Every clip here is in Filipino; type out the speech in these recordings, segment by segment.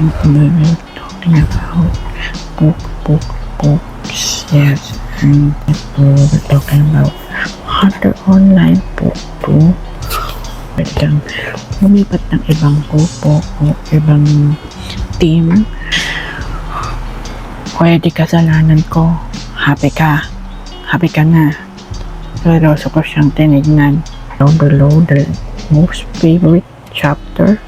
We're talking about books, yes, and we're talking about other online book too. Pwede kang lumipat ng ibang grupo o ibang team. Pwede kasalanan ko. Happy ka na. Seryoso ko siyang tinignan. Below the most favorite chapter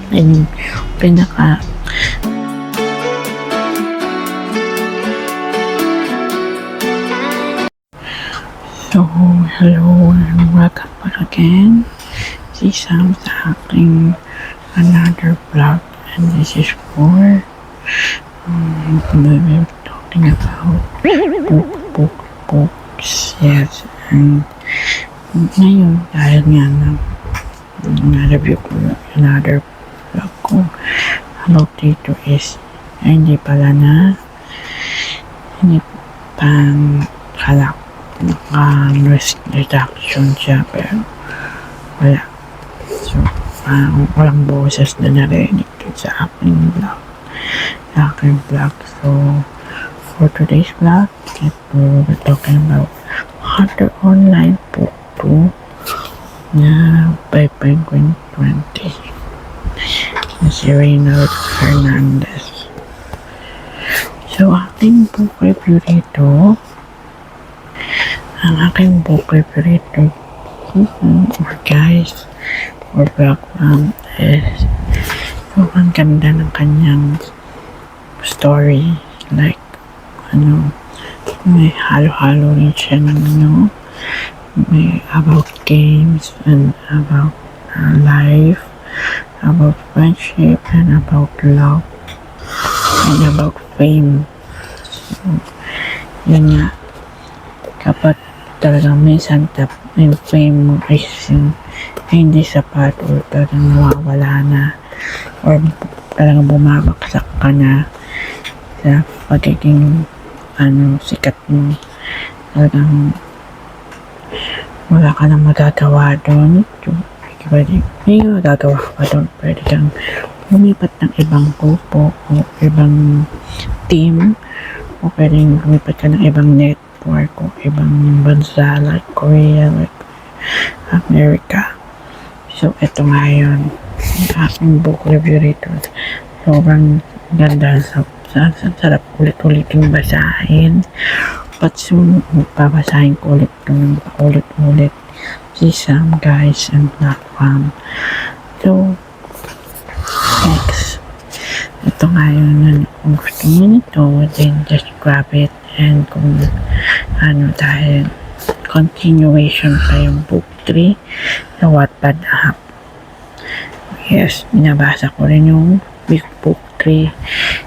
and pinaka so hello and welcome back again si Sam sa aking another vlog, and this is for we're talking about books, yes, and ngayon dahil nga na-review ko another vlog ko about dito is hindi pang kalak naka-risk reduction siya, pero wala, so walang boses na narinig sa aking vlog. So for today's vlog, we're talking about other online book na by Penguin 20 na si Reynald Hernandez. So aking book review dito, guys, or background is ang ganda ng kanyang story, like may halo-halo rin siya ng may about games and about life, about friendship and about love and about fame. So yun nga, kapag talagang minsan yung fame mo ay hindi sapat or talagang nawawala na or talagang bumabaksak ka na sa pagiging sikat mo, talagang wala ka nang magagawa doon. May magagawa ka pa doon, pwede kang lumipat ng ibang grupo o ibang team, o pwedeng lumipat ka ng ibang network o ibang bansa like Korea, like America. So ito nga yun, yung aking book review rito. Sobrang ganda, sarap ulit-uliting basahin. But soon, babasahin ko ulit ng paulit-ulit si Sam, guys, and not fun. So, next. Ito nga yun, kung gusto mo nito, then just grab it. And kung dahil continuation pa yung book 3 sa Wattpad app. Yes, binabasa ko rin yung book 3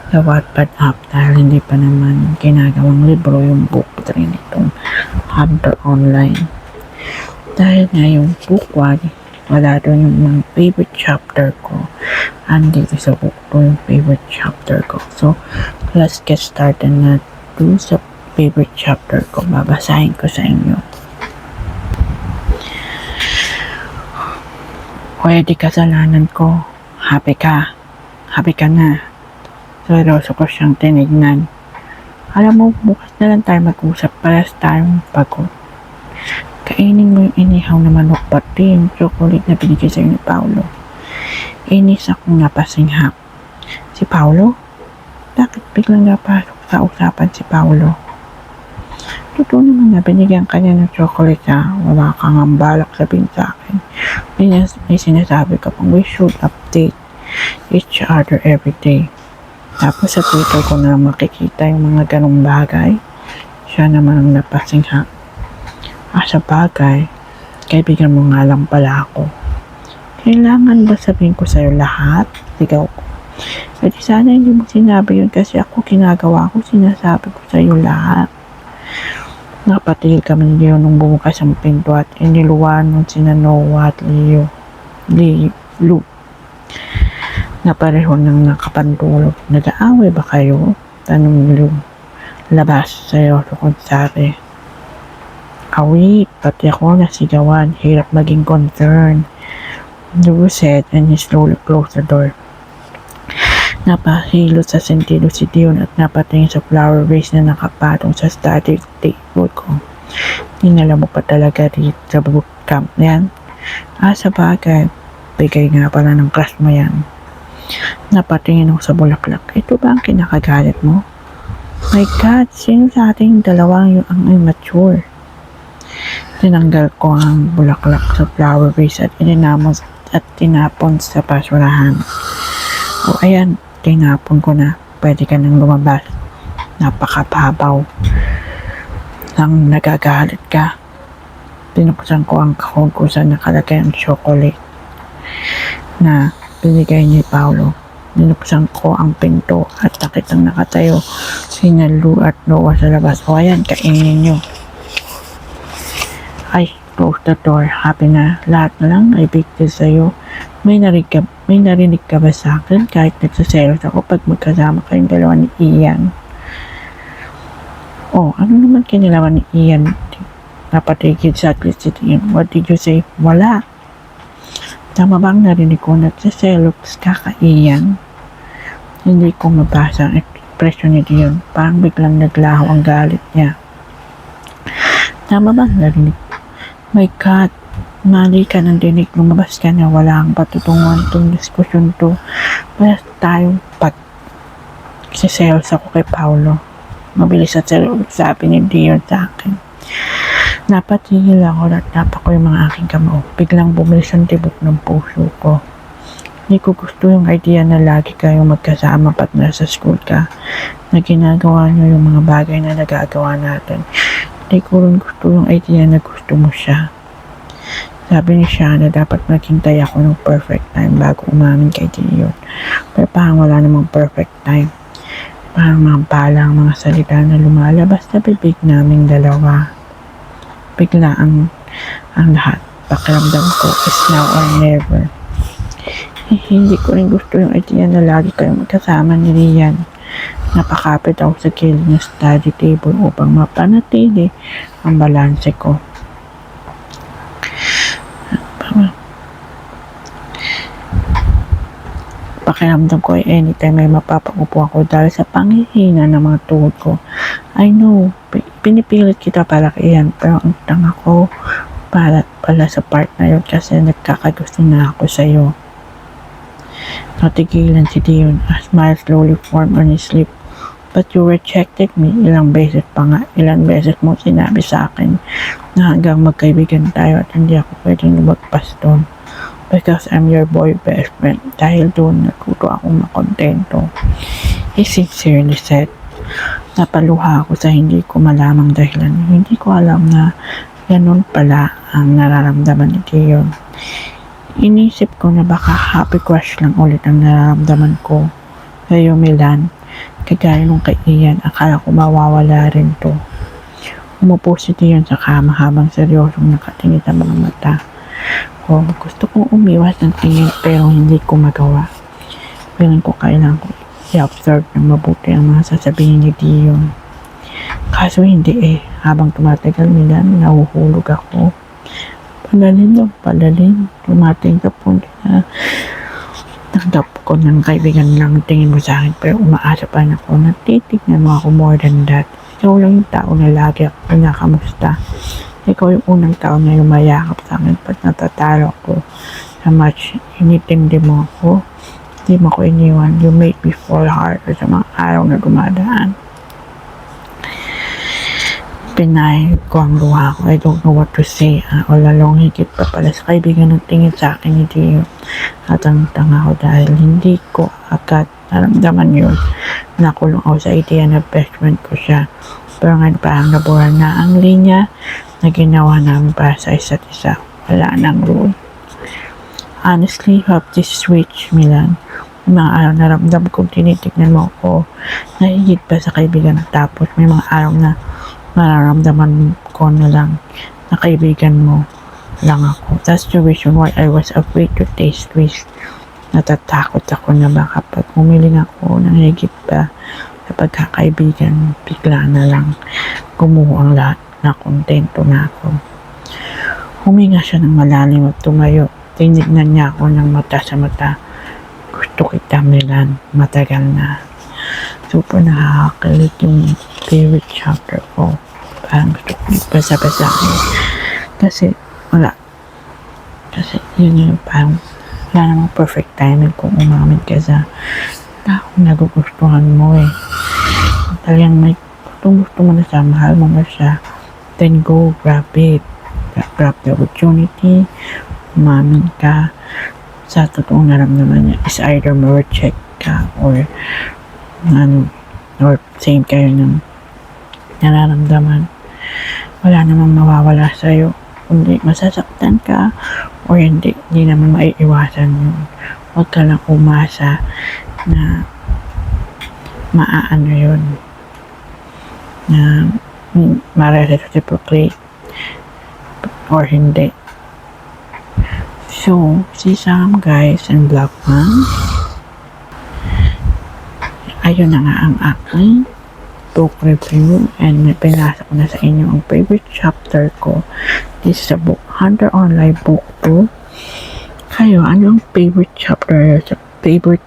sa Wattpad app dahil hindi pa naman ginagawang libro yung book 3 nitong Hunter Online. Dahil nga yung book 1, wala doon yung mga favorite chapter ko, and dito sa book 2 yung favorite chapter ko. So let's get started na dun sa favorite chapter ko. Babasahin ko sa inyo. Pwede kasalanan ko. Happy ka na. Seryoso ko siyang tinignan. Alam mo, bukas na lang tayo mag-usap, para tayong pagod. Kainin mo yung inihaw na manok, pati yung chocolate na binigay sa'yo ni Paolo. Inis akong napasinghap. Si Paolo? Bakit biglang napasok sa usapan si Paolo? Totoo naman na binigyan ka niya ng chocolate na wala kang ang balak sabihin sa akin. May sinasabi ka pang we should update each other every day. Tapos sa Twitter ko na makikita yung mga ganong bagay. Siya naman ang napasinghap. Sa bagay, kaibigan mo nga lang pala ako. Kailangan ba sabihin ko sa'yo lahat? Sigaw ko. Pwede sana hindi mo sinabi yun kasi ako ginagawa ko, sinasabi ko sa'yo lahat. Napatigil kami ni Leo nung bumukas ang pinto at iniluwan nung sina Noah at Lu na pareho nang nakapantulog. Nag-aaway ba kayo? Tanong ni Lu. Labas sa'yo, sukod sabi. Awit, pati ako nasigawan. Hirap maging concern. Lu said, and he slowly closed the door. Napahilot sa sentido si Dion at napatingin sa flower vase na nakapatong sa study table ko. Dinala mo pa talaga dito sa bootcamp na yan? Sa bagay. Bigay nga pala ng crush mo yan. Napatingin ako sa bulaklak. Ito ba ang kinakagalit mo? My God, sino sa ating dalawang yung ang immature? Tinanggal ko ang bulaklak sa flower vase at ininamos at tinapon sa basurahan. Ayan, tinapon ko na. Pwede ka nang lumabas. Napakababaw. Nang nagagalit ka. Pinuksan ko ang kahon ko sa nakalagay ang chocolate na binigay ni Paolo. Binuksan ko ang pinto at nakitang nakatayo si Lou at Noah sa labas. Ayan, kainin nyo. Ay, close the door. Happy na. Lahat na lang ay big deal sa'yo. May narinig ka ba sa akin kahit nagsaselos ako pag magkasama kayong dalawa ni Ian? Ano naman kinilawan ni Ian? Napatigil sa Christine. What did you say? Wala. Tama bang narinig ko nagsaselos ka ka Ian? Hindi ko mabasa ang ekspresyon ni Dion. Parang biglang naglaho ang galit niya. Tama bang narinig? My God, mali ka ng dinig. Lumabas ka na. Wala ang patutunguhan itong diskusyon to. Wala tayong siselos ako kay Paolo. Mabilis at sabi ni Dion sa akin. Napatigil ako at napak ko yung mga aking kamao. Biglang bumilis ang tibok ng puso ko. Hindi ko gusto yung idea na lagi kayong magkasama pat nasa school ka. Na ginagawa nyo yung mga bagay na nagagawa natin. Hindi ko rin gusto yung idea na gusto mo siya. Sabi ni siya na dapat maghintay ako ng perfect time bago umamin kay Dion. Pero parang wala namang perfect time. Parang mga palang mga salita na lumalabas sa bibig naming dalawa. Bigla ang lahat. Pakiramdam ko is now or never. Hindi ko rin gusto yung idea na lagi kayong magkasama ni Rian. Napakapit ako sa kilid ng study table upang mapanatili ang balanse ko. Pakiramdam ko ay anytime may mapapangupo ako dahil sa panghihina ng mga tuhod ko. I know, pinipilit kita para kaiyan, pero ang tanga ko pala sa part na yun kasi nagkakagusto na ako sa'yo. Natigilan si Dion. A smile slowly formed on his lip. But you rejected me. Ilang beses mo sinabi sa akin na hanggang magkaibigan tayo at hindi ako pwedeng lumagpas doon. Because I'm your boy best friend. Dahil doon natuto akong makontento. He sincerely said. Napaluha ako sa hindi ko malamang dahilan. Hindi ko alam na ganun pala ang nararamdaman ni Dion. Inisip ko na baka happy crush lang ulit ang nararamdaman ko. Kayo Milan, kagaya nung kay Ian, akala ko mawawala rin to. Umupo si Dion sa kama habang seryosong nakatingin sa mga mata. Gusto kong umiwas ng tingin pero hindi ko magawa. Feeling ko kailangan ko i-observe ng mabuti ang mga sasabihin ni Dion. Kaso hindi habang tumatagal Milan, nahuhulog ako. Palalim. Tumating sa punto na tanggap ko ng kaibigan lang tingin mo sa akin pero umaasa pa na ako na titignan mo ako more than that. Ikaw lang yung tao na lagi ako pinakamusta. Ikaw yung unang tao na lumayakap sa akin pag natatalo ako sa match. Initindi mo ako. Hindi mo ako iniwan. You make me fall harder sa mga araw na dumadaan. Pinahid ko ang luha ko. I don't know what to say. All along, higit pa pala sa kaibigan ng tingin sa akin ni Dio. At ang tanga ko dahil hindi ko agad naramdaman yun. Nakulong ako sa idea na best friend ko siya. Pero ngayon parang nabura na ang linya na ginawa namin para sa isa't isa. Wala nang rule. Honestly, you have this switch, Milan. May mga araw na ramdam kong tinitignan mo ako na higit pa sa kaibigan. Tapos may mga araw na mararamdaman ko na lang na kaibigan mo lang ako. That's the reason why I was afraid to taste risk. Natatakot ako na baka pag umiling ako ng higit pa sa pagkakaibigan, bigla na lang gumuho ang lahat na kontento na ako. Huminga siya ng malalim at tumayo. Tinignan niya ako ng mata sa mata. gusto kita Milan, matagal na. Super nakakakilig yung favorite chapter ko. Parang gusto ko basa-basahin. Kasi, wala. Kasi, yun yung parang wala namang perfect timing kung umamin ka sa taong nagugustuhan mo eh. Talagang may gusto mo na siya, mahal mo na siya, then go, grab it. Grab the opportunity, umamin ka sa totoong naramdaman niya. Is either ma-reject ka or or same kayo ng nararamdaman. Wala namang mawawala sa'yo. Kundi masasaktan ka o hindi naman maiiwasan yun. Huwag ka lang umasa na maaano yun, na ma-reciprocate or hindi. So, si Sam guys and Blackman, ayun na nga ang aking book review and pinasa ko na sa inyo ang favorite chapter ko. This is a book Hunter Online Book 2. Kayo, ano ang favorite chapter sa favorite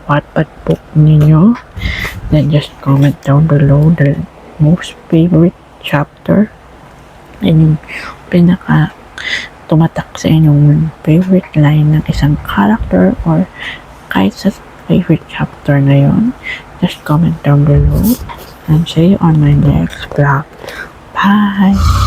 Wattpad book ninyo? Then just comment down below the most favorite chapter and yung pinaka tumatak sa inyong favorite line ng isang character or kahit sa favorite chapter na yon. Just comment down below and see you on my next vlog. Bye!